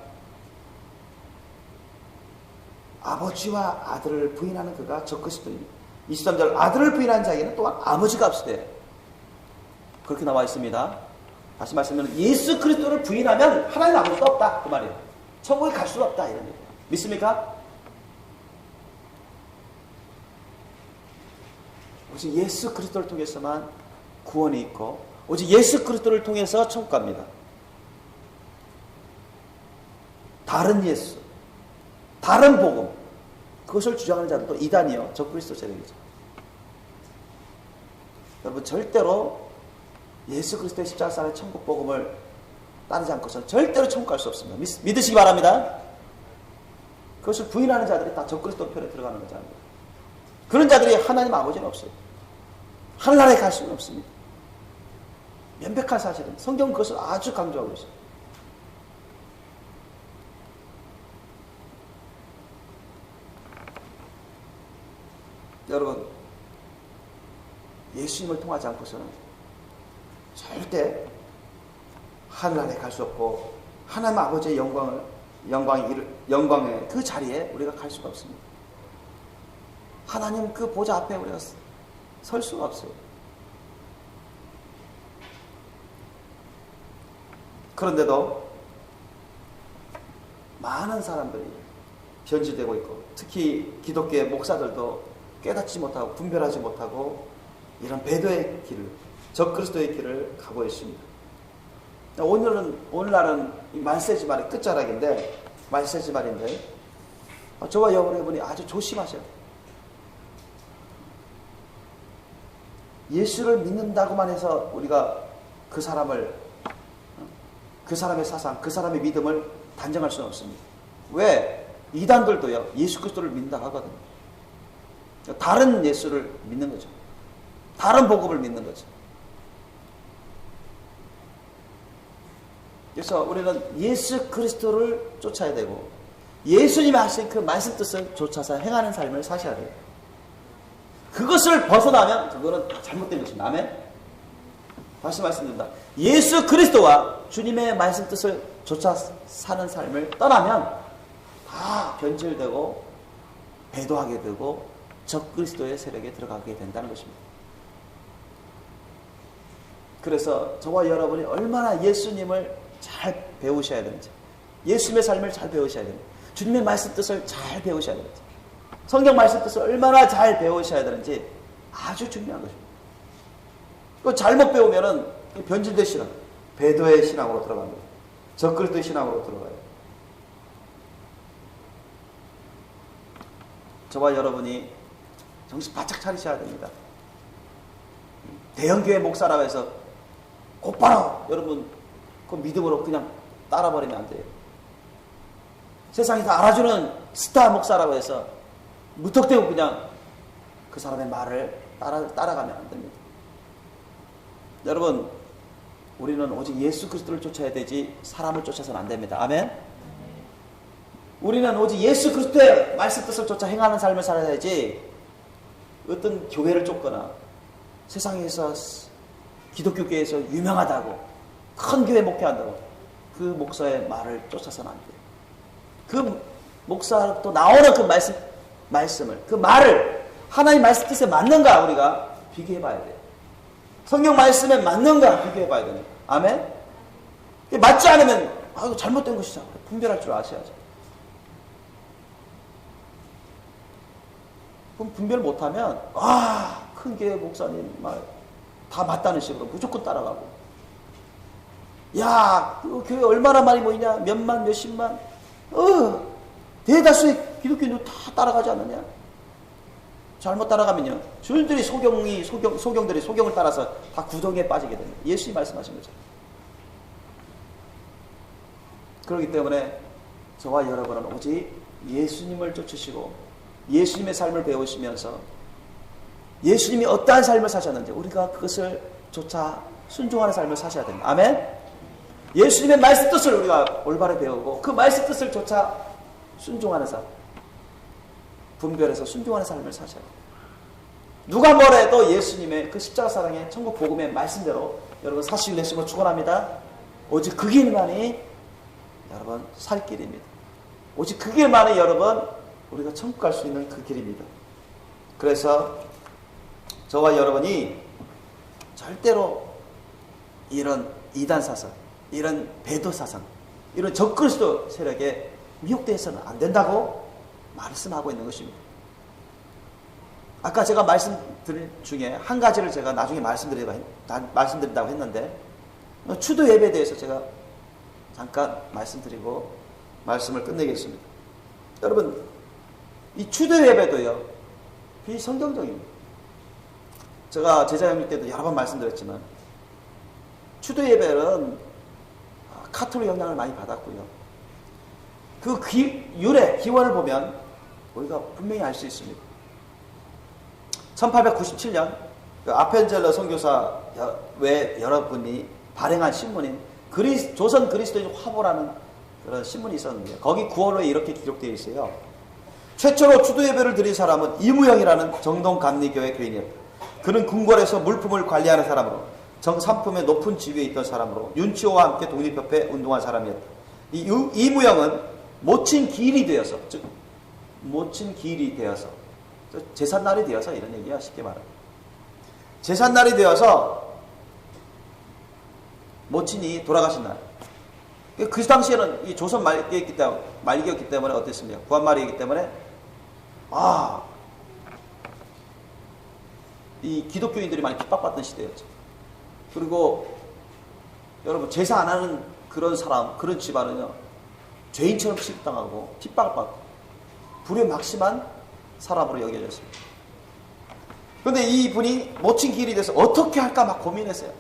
Speaker 1: 아버지와 아들을 부인하는 그가 적그리스도입니다. 23절 아들을 부인하는 자에게는 또한 아버지가 없으되 그렇게 나와 있습니다. 다시 말씀드리면 예수 그리스도를 부인하면 하나님 아버지가 없다 그 말이에요. 천국에 갈 수가 없다 이런 얘기예요. 믿습니까? 오직 예수 그리스도를 통해서만 구원이 있고 오직 예수 그리스도를 통해서 천국 갑니다. 다른 예수, 다른 복음 그것을 주장하는 자들도 이단이요 적그리스도 세력이죠. 여러분 절대로 예수 그리스도의 십자가산의 천국 복음을 따르지 않고서는 절대로 천국 갈 수 없습니다. 믿으시기 바랍니다. 그것을 부인하는 자들이 다 적그리스도 편에 들어가는 자입니다. 그런 자들이 하나님 아버지는 없어요. 하늘나라에 갈 수는 없습니다. 명백한 사실은 성경은 그것을 아주 강조하고 있어요. 여러분 예수님을 통하지 않고서는 절대 하늘나라에 갈 수 없고 하나님 아버지의 영광의 그 자리에 우리가 갈 수가 없습니다. 하나님 그 보좌 앞에 우리가 설 수가 없어요. 그런데도 많은 사람들이 변질되고 있고 특히 기독교의 목사들도 깨닫지 못하고 분별하지 못하고 이런 배도의 길을 적그리스도의 길을 가고 있습니다. 오늘날은 말세지말의 끝자락인데 말세지말인데 저와 여러분이 아주 조심하셔야 돼요. 예수를 믿는다고만 해서 우리가 그 사람의 사상, 그 사람의 믿음을 단정할 수는 없습니다. 왜? 이단들도요 예수 그리스도를 믿는다 하거든요. 다른 예수를 믿는 거죠. 다른 복음을 믿는 거죠. 그래서 우리는 예수 그리스도를 쫓아야 되고 예수님이 하신 그 말씀 뜻을 쫓아서 행하는 삶을 사셔야 돼요. 그것을 벗어나면 그거는 다 잘못된 것입니다. 아멘? 다시 말씀드립니다. 예수 그리스도와 주님의 말씀 뜻을 쫓아 사는 삶을 떠나면 다 변질되고 배도하게 되고 적그리스도의 세력에 들어가게 된다는 것입니다. 그래서 저와 여러분이 얼마나 예수님을 잘 배우셔야 되는지 예수님의 삶을 잘 배우셔야 됩니다. 주님의 말씀 뜻을 잘 배우셔야 되는지, 성경 말씀 뜻을 얼마나 잘 배우셔야 되는지 아주 중요한 것입니다. 그 잘못 배우면은 변질된 신앙, 배도의 신앙으로 들어갑니다. 적그리스도의 신앙으로 들어가요. 저와 여러분이 정신 바짝 차리셔야 됩니다. 대형교회 목사라고 해서 곧바로 여러분 그 믿음으로 그냥 따라버리면 안 돼요. 세상에서 알아주는 스타 목사라고 해서 무턱대고 그냥 그 사람의 말을 따라가면 안 됩니다. 여러분, 우리는 오직 예수 그리스도를 쫓아야 되지 사람을 쫓아서는 안 됩니다. 아멘? 우리는 오직 예수 그리스도의 말씀 뜻을 쫓아 행하는 삶을 살아야지 어떤 교회를 쫓거나 세상에서 기독교 교회에서 유명하다고 큰 교회 목회한다고 그 목사의 말을 쫓아서는 안 돼요. 그 목사로부터 나오는 그 말씀을, 그 말을 하나님 말씀 뜻에 맞는가 우리가 비교해 봐야 돼요. 성경 말씀에 맞는가 비교해 봐야 됩니다. 아멘? 맞지 않으면 이거 잘못된 것이죠. 분별할 줄 아셔야죠. 그럼 분별 못하면 큰 교회 목사님 말 다 맞다는 식으로 무조건 따라가고, 야, 그 교회 얼마나 많이 모이냐, 몇만 몇십만, 대다수의 기독교인들 다 따라가지 않느냐. 잘못 따라가면요, 줄들이 소경들이 소경을 따라서 다 구덩이에 빠지게 됩니다. 예수님이 말씀하신 거죠. 그렇기 때문에 저와 여러분은 오직 예수님을 쫓으시고 예수님의 삶을 배우시면서 예수님이 어떠한 삶을 사셨는지 우리가 그것을 쫓아 순종하는 삶을 사셔야 됩니다. 아멘? 예수님의 말씀 뜻을 우리가 올바로 배우고 그 말씀 뜻을 쫓아 순종하는 삶, 분별해서 순종하는 삶을 사셔야 됩니다. 누가 뭐래도 예수님의 그 십자가 사랑의 천국 복음의 말씀대로 여러분 사시길 내시고 축원합니다. 오직 그 길만이 여러분 살 길입니다. 오직 그 길만이 여러분 우리가 천국 갈 수 있는 그 길입니다. 그래서 저와 여러분이 절대로 이런 이단 사상, 이런 배도 사상, 이런 적그리스도 세력에 미혹되어서는 안 된다고 말씀하고 있는 것입니다. 아까 제가 말씀드린 중에 한 가지를 제가 나중에 말씀드린다고 했는데, 추도 예배에 대해서 제가 잠깐 말씀드리고 말씀을 끝내겠습니다. 여러분, 이 추도 예배도요, 비성경적입니다. 제가 제자형님 때도 여러 번 말씀드렸지만, 추도 예배는 카톨릭 영향을 많이 받았고요. 그 기원을 보면 우리가 분명히 알 수 있습니다. 1897년 그 아펜젤러 선교사 외 여러분이 발행한 신문인 조선 그리스도인 화보라는 그런 신문이 있었는데요. 거기 구원호에 이렇게 기록되어 있어요. 최초로 추도 예배를 드린 사람은 이무영이라는 정동 감리교회 교인이었다. 그는 궁궐에서 물품을 관리하는 사람으로 정삼품의 높은 지위에 있던 사람으로 윤치호와 함께 독립협회에 운동한 사람이었다. 이무영은 모친 기일이 되어서, 즉 모친 기일이 되어서, 제삿날이 되어서, 이런 얘기야 쉽게 말하면 제삿날이 되어서 모친이 돌아가신 날, 그 당시에는 이 조선 말기였기 때문에 어땠습니까? 구한말이기 때문에 이 기독교인들이 많이 핍박받던 시대였죠. 그리고 여러분, 제사 안 하는 그런 사람, 그런 집안은요, 죄인처럼 취급당하고 핍박을 받고 불에 막심한 사람으로 여겨졌습니다. 그런데 이분이 모친 길이 돼서 어떻게 할까 막 고민했어요.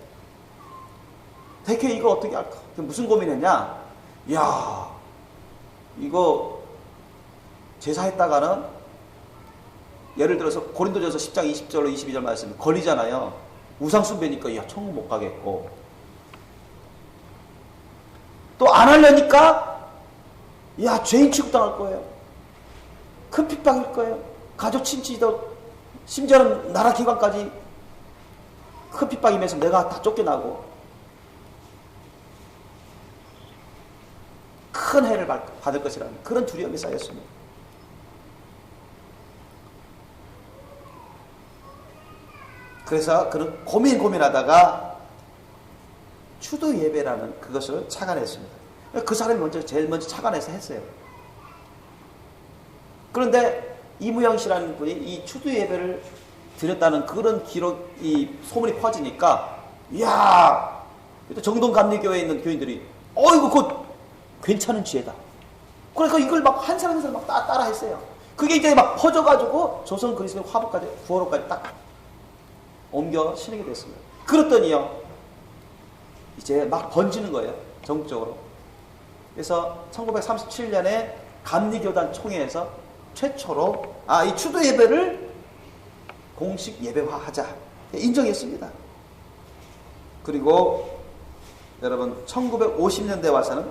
Speaker 1: 대체 이거 어떻게 할까? 무슨 고민했냐? 이야, 이거 제사했다가는 예를 들어서 고린도전서 10장 20절로 22절 말씀 걸리잖아요. 우상숭배니까 천국 못 가겠고, 또 안 하려니까 죄인 취급당할 거예요. 큰 핍박일 거예요. 가족 친지도, 심지어는 나라 기관까지 큰 핍박이면서 내가 다 쫓겨나고 큰 해를 받을 것이라는 그런 두려움이 쌓였습니다. 그래서 그는 고민하다가 추도 예배라는 그것을 착안했습니다. 그 사람이 제일 먼저 착안해서 했어요. 그런데 이무영 씨라는 분이 이 추도 예배를 드렸다는 그런 기록, 이 소문이 퍼지니까, 이야, 정동 감리교회에 있는 교인들이, 이거 곧 괜찮은 지혜다. 그러니까 이걸 막 한 사람 한 사람 막 따라 했어요. 그게 이제 막 퍼져가지고 조선 그리스도 화보까지, 구호로까지 딱 옮겨 신게 됐습니다. 그랬더니요, 이제 막 번지는 거예요. 전국적으로. 그래서 1937년에 감리교단 총회에서 최초로 이 추도 예배를 공식 예배화하자 인정했습니다. 그리고 여러분 1950년대 와서는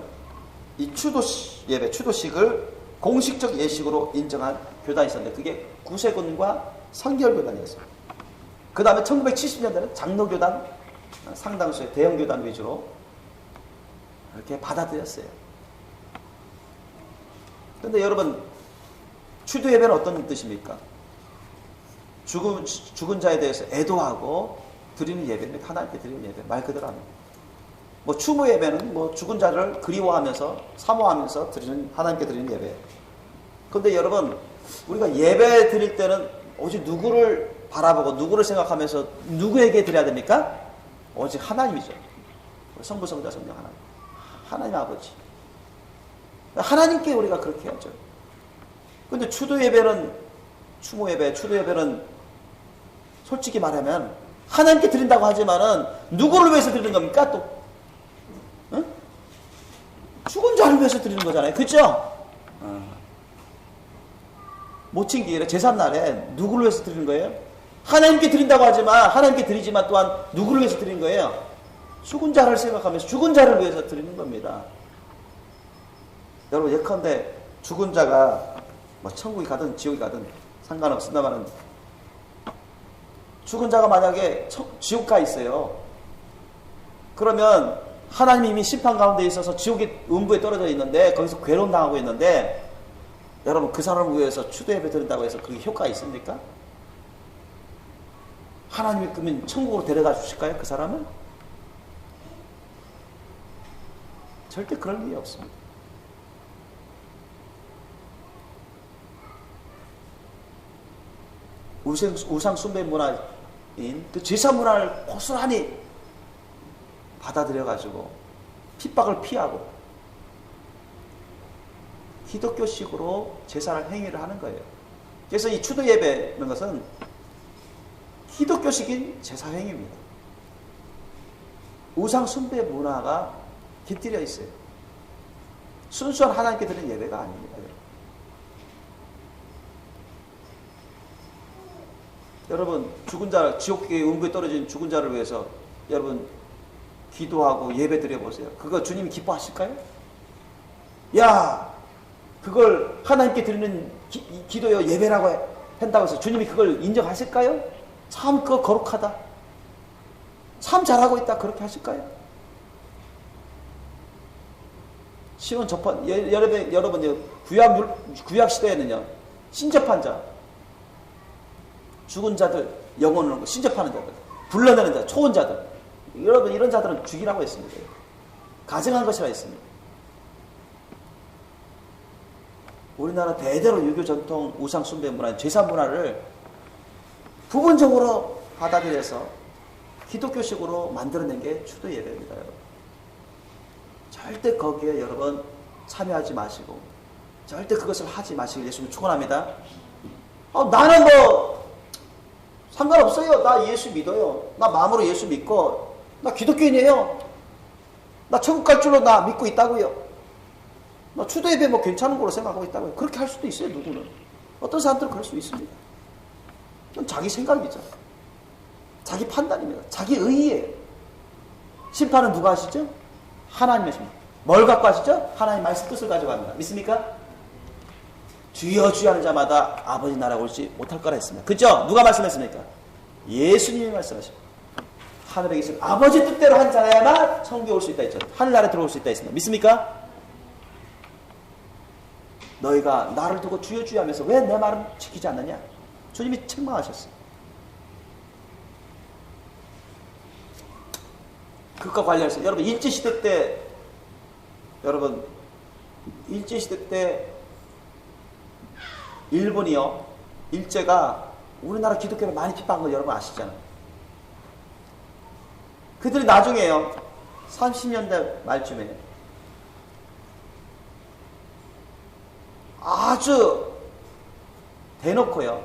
Speaker 1: 이 추도 예배, 추도식을 공식적 예식으로 인정한 교단이 있었는데 그게 구세군과 성결교단이었습니다. 그 다음에 1970년대는 장로교단, 상당수의 대형교단 위주로 이렇게 받아들였어요. 그런데 여러분, 추도 예배는 어떤 뜻입니까? 죽은 자에 대해서 애도하고 드리는 예배입니다. 하나님께 드리는 예배, 말 그대로 합니다. 추모 예배는 죽은 자를 그리워하면서 사모하면서 드리는, 하나님께 드리는 예배. 그런데 여러분, 우리가 예배 드릴 때는 오직 누구를 바라보고 누구를 생각하면서 누구에게 드려야 됩니까? 오직 하나님이죠. 성부, 성자, 성령 하나님 아버지. 하나님께 우리가 그렇게 해야죠. 근데 추도 예배는, 추모 예배, 추도 예배는 솔직히 말하면 하나님께 드린다고 하지만은 누구를 위해서 드리는 겁니까? 또 응? 죽은 자를 위해서 드리는 거잖아요. 그죠? 모친기일에 제삿날에 누구를 위해서 드리는 거예요? 하나님께 드린다고 하지만, 하나님께 드리지만 또한 누구를 위해서 드리는 거예요? 죽은 자를 생각하면서 죽은 자를 위해서 드리는 겁니다. 여러분, 예컨대 죽은 자가 천국이 가든 지옥이 가든 상관없습니다만, 죽은 자가 만약에 지옥 가 있어요. 그러면 하나님이 이미 심판 가운데 있어서 지옥의 음부에 떨어져 있는데 거기서 괴로움 당하고 있는데, 여러분 그 사람을 위해서 추도 예배 드린다고 해서 그게 효과가 있습니까? 하나님이 그러면 천국으로 데려다 주실까요? 그 사람을? 절대 그럴 일이 없습니다. 우상 숭배 문화인 그 제사 문화를 고스란히 받아들여가지고 핍박을 피하고 기독교식으로 제사를 행위를 하는 거예요. 그래서 이 추도 예배는 것은 기독교식인 제사 행위입니다. 우상 숭배 문화가 깃들여 있어요. 순수한 하나님께 드리는 예배가 아닙니다. 여러분, 죽은 자, 지옥의 음부에 떨어진 죽은 자를 위해서 여러분 기도하고 예배 드려보세요. 그거 주님이 기뻐하실까요? 야, 그걸 하나님께 드리는 기도요, 예배라고 한다고 해서 주님이 그걸 인정하실까요? 참 그거 거룩하다, 참 잘하고 있다, 그렇게 하실까요? 시온 접한, 여러분 구약 시대에는요, 신접한 자, 죽은 자들, 영혼을 신접하는 자들, 불러내는 자, 초혼자들, 여러분 이런 자들은 죽이라고 했습니다. 가증한 것이라 했습니다. 우리나라 대대로 유교 전통 우상 숭배 문화, 제사 문화를 부분적으로 받아들여서 기독교식으로 만들어낸 게 추도 예배입니다. 여러분. 절대 거기에 여러분 참여하지 마시고 절대 그것을 하지 마시길 예수님 축원합니다. 나는 상관없어요. 나 예수 믿어요. 나 마음으로 예수 믿고 나 기독교인이에요. 나 천국 갈 줄로 나 믿고 있다고요. 나 추도 예배 괜찮은 걸로 생각하고 있다고요. 그렇게 할 수도 있어요. 누구는. 어떤 사람들은 그럴 수 있습니다. 그건 자기 생각이죠. 자기 판단입니다. 자기 의의예요. 심판은 누가 하시죠? 하나님이 하십니다. 뭘 갖고 하시죠? 하나님 말씀 뜻을 가지고 합니다. 믿습니까? 주여 주여 하는 자마다 아버지 나라에 올지 못할 거라 했습니다. 그죠? 누가 말씀했습니까? 예수님이 말씀하십니다. 하늘에 계신 아버지 뜻대로 한 자야만 천국에 올 수 있다 했죠. 하늘나라에 들어올 수 있다 했습니다. 믿습니까? 너희가 나를 두고 주여 주여 하면서 왜 내 말을 지키지 않느냐? 주님이 책망하셨어요. 그것과 관련해서 여러분 일제시대 때 일본이요, 일제가 우리나라 기독교를 많이 핍박한 거 여러분 아시잖아요. 그들이 나중에요, 30년대 말쯤에 아주 대놓고요,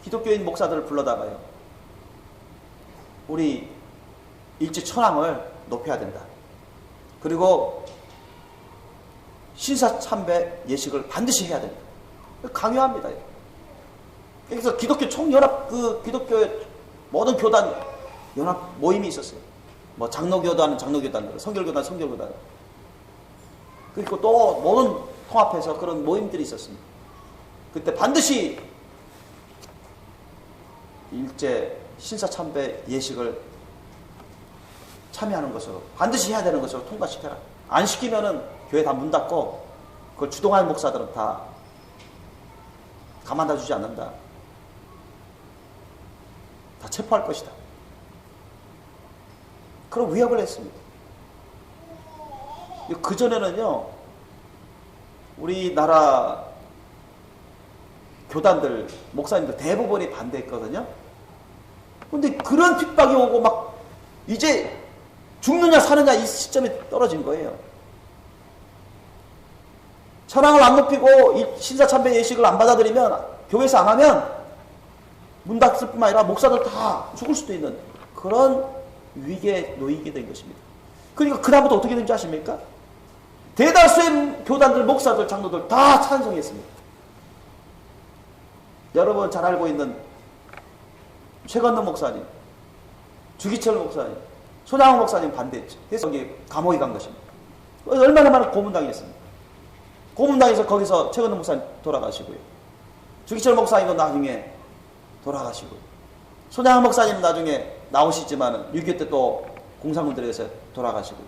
Speaker 1: 기독교인 목사들을 불러다가요, 우리 일제 천황을 높여야 된다. 그리고 신사참배 예식을 반드시 해야 된다. 강요합니다. 그래서 기독교 총연합, 기독교의 모든 교단 연합 모임이 있었어요. 뭐 장로교단은 장로교단, 성결교단 성결교단. 그리고 또 모든 통합해서 그런 모임들이 있었습니다. 그때 반드시 일제 신사참배 예식을 참여하는 것으로, 반드시 해야 되는 것으로 통과시켜라. 안 시키면은 교회 다 문 닫고 그걸 주동할 목사들은 다 가만둬 주지 않는다. 다 체포할 것이다. 그런 위협을 했습니다. 그전에는요, 우리나라 교단들, 목사님들 대부분이 반대했거든요. 근데 그런 핍박이 오고 막 이제 죽느냐 사느냐 이 시점에 떨어진 거예요. 천황을 안 높이고 이 신사참배 예식을 안 받아들이면, 교회에서 안 하면 문 닫을 뿐만 아니라 목사들 다 죽을 수도 있는 그런 위기에 놓이게 된 것입니다. 그러니까 그다음부터 어떻게 된지 아십니까? 대다수의 교단들, 목사들, 장로들 다 찬성했습니다. 여러분 잘 알고 있는 최건능 목사님, 주기철 목사님, 손양호 목사님 반대했죠. 그래서 여기 감옥에 간 것입니다. 얼마나 많은 고문당했습니다. 고문당해서 거기서 최건능 목사님 돌아가시고요. 주기철 목사님도 나중에 돌아가시고요. 손양호 목사님 나중에 나오시지만 6.25 때 또 공산군들에서 돌아가시고요.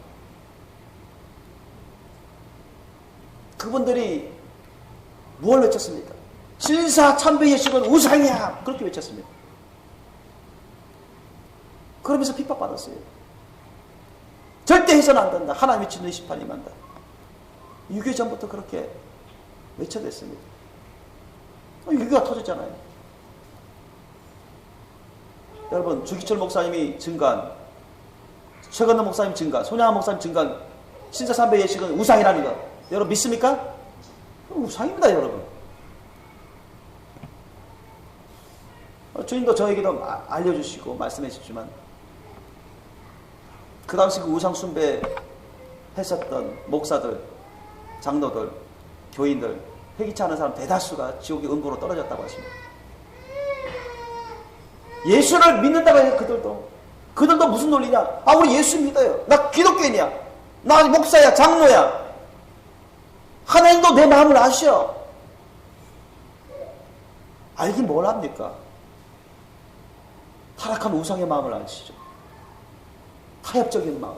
Speaker 1: 그분들이 무엇을 외쳤습니까? 신사참배 예식은 우상이야! 그렇게 외쳤습니다. 그러면서 핍박받았어요. 절대 해서는 안 된다. 하나님의 진노의 심판이 임한다. 6.25 전부터 그렇게 외쳐댔습니다. 6.25가 터졌잖아요. 여러분, 주기철 목사님이 증거한, 최건능 목사님 증거한, 손양한 목사님 증거한 신사참배 예식은 우상이라는 것, 여러분 믿습니까? 우상입니다, 여러분. 주님도 저에게도 알려주시고 말씀해 주시지만, 그 당시 그 우상 숭배 했었던 목사들, 장로들, 교인들, 회개치 않은 사람 대다수가 지옥의 음부로 떨어졌다고 하십니다. 예수를 믿는다고 해요. 그들도 무슨 논리냐? 아, 우리 예수 믿어요. 나 기독교인이야. 나 목사야, 장로야. 하나님도 내 마음을 아셔. 알긴 뭘 합니까? 타락한 우상의 마음을 아시죠. 타협적인 마음.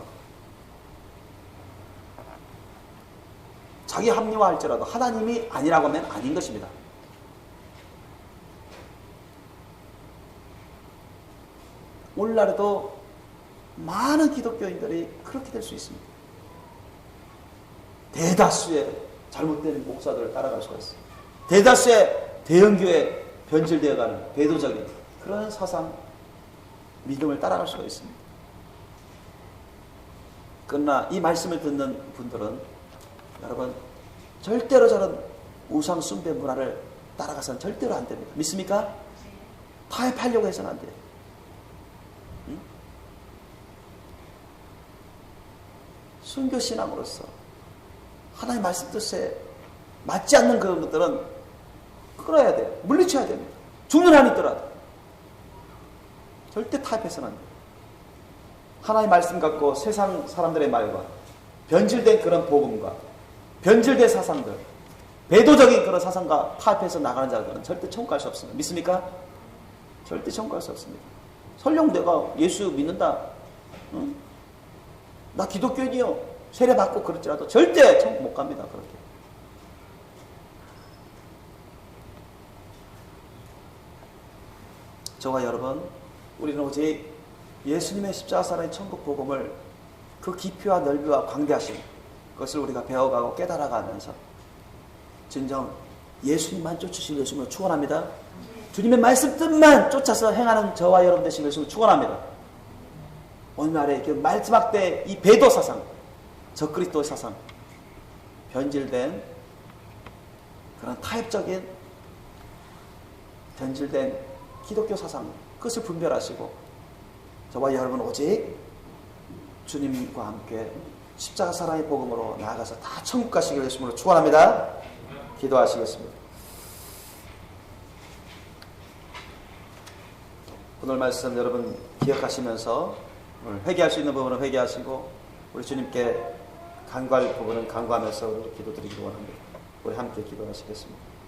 Speaker 1: 자기 합리화할지라도 하나님이 아니라고 하면 아닌 것입니다. 오늘날에도 많은 기독교인들이 그렇게 될 수 있습니다. 대다수의 잘못된 목사들을 따라갈 수가 있습니다. 대다수의 대형교회 변질되어가는 배도적인 그런 사상, 믿음을 따라갈 수가 있습니다. 그러나 이 말씀을 듣는 분들은 여러분 절대로 저런 우상 숭배 문화를 따라가서는 절대로 안 됩니다. 믿습니까? 타협하려고 해서는 안 돼요. 순교신앙으로서 하나님의 말씀 뜻에 맞지 않는 그런 것들은 끊어야 돼요. 물리쳐야 됩니다. 죽는 한이 있더라도 절대 타협해서는 안 돼요. 하나님의 말씀 갖고 세상 사람들의 말과 변질된 그런 복음과 변질된 사상들, 배도적인 그런 사상과 타협해서 나가는 자들은 절대 천국 갈 수 없습니다. 믿습니까? 절대 천국 갈 수 없습니다. 설령 내가 예수 믿는다, 응? 나 기독교인이요, 세례 받고 그럴지라도 절대 천국 못 갑니다. 그렇게. 저와 여러분, 우리는 오직 예수님의 십자가사랑의 천국 복음을 그 깊이와 넓이와 광대하심, 그것을 우리가 배워가고 깨달아가면서 진정 예수님만 쫓으실 예수님을 축원합니다. 주님의 말씀 뜻만 쫓아서 행하는 저와 여러분 되신 예수님을 축원합니다. 오늘날의 그 마지막 때 이 배도 사상, 적그리스도의 사상, 변질된 그런 타협적인 변질된 기독교 사상, 그것을 분별하시고 저와 여러분 오직 주님과 함께 십자가 사랑의 복음으로 나아가서 다 천국 가시길 예수님으로 축원합니다. 기도하시겠습니다. 오늘 말씀 여러분 기억하시면서 오늘 회개할 수 있는 부분은 회개하시고 우리 주님께 간구할 부분은 간구하면서 우리 기도드리기 원합니다. 우리 함께 기도하시겠습니다.